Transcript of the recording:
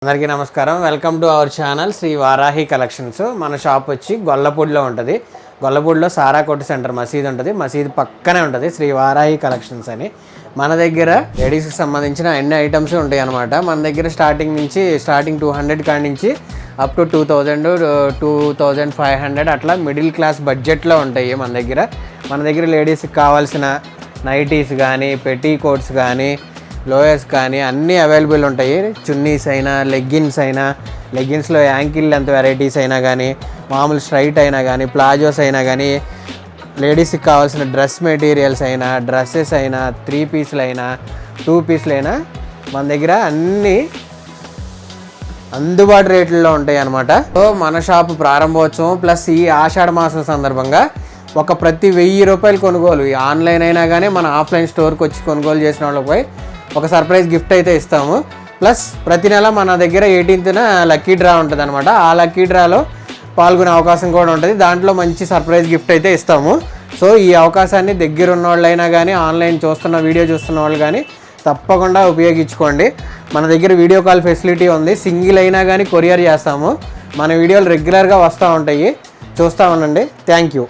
అందరికీ నమస్కారం. Welcome to our channel Shri Varahi collections. మన షాప్ వచ్చి గొల్లపూడిలో ఉంటుంది. గొల్లపూడిలో సారా కొట్టు సెంటర్ మసీద్ ఉంటుంది. మసీద్ పక్కనే ఉంటుంది శ్రీ వారాహి కలెక్షన్స్ అని. మన దగ్గర లేడీస్కి సంబంధించిన అన్ని ఐటమ్స్ ఉంటాయి అన్నమాట. మన దగ్గర స్టార్టింగ్ 200 కాడి నుంచి అప్ టు 2000, 2500 అట్లా మిడిల్ క్లాస్ బడ్జెట్లో ఉంటాయి మన దగ్గర లేడీస్కి కావాల్సిన నైటీస్ కానీ, పెటీ కోట్స్ కానీ, లోయర్స్ కానీ అన్నీ అవైలబుల్ ఉంటాయి. చున్నీస్ అయినా, లెగ్గిన్స్లో యాంకిల్ లెంత్ వెరైటీస్ అయినా కానీ, మామూలు స్ట్రైట్ అయినా కానీ, ప్లాజోస్ అయినా కానీ, లేడీస్కి కావాల్సిన డ్రెస్ మెటీరియల్స్ అయినా, డ్రెస్సెస్ అయినా, 3 పీస్లు అయినా, 2 పీస్లు అయినా మన దగ్గర అన్నీ అందుబాటు రేట్లలో ఉంటాయి అన్నమాట. సో మన షాపు ప్రారంభోత్సవం ప్లస్ ఈ ఆషాఢ మాసం సందర్భంగా ప్రతి 1000 రూపాయలు కొనుగోలు, ఆన్లైన్ అయినా కానీ మన ఆఫ్లైన్ స్టోర్కి వచ్చి కొనుగోలు చేసిన వాళ్ళపై ఒక సర్ప్రైజ్ గిఫ్ట్ అయితే ఇస్తాము. ప్లస్ ప్రతి నెల మన దగ్గర 18న లక్కీ డ్రా ఉంటుంది అనమాట. ఆ లక్కీ డ్రాలో పాల్గొనే అవకాశం కూడా ఉంటుంది. దాంట్లో మంచి సర్ప్రైజ్ గిఫ్ట్ అయితే ఇస్తాము. సో ఈ అవకాశాన్ని దగ్గర ఉన్న వాళ్ళైనా కానీ, ఆన్లైన్ వీడియో చూస్తున్న వాళ్ళు కానీ తప్పకుండా ఉపయోగించుకోండి. మన దగ్గర వీడియో కాల్ ఫెసిలిటీ ఉంది. సింగిల్ అయినా కానీ కొరియర్ చేస్తాము. మన వీడియోలు రెగ్యులర్గా వస్తూ ఉంటాయి, చూస్తూ ఉండండి. Thank you.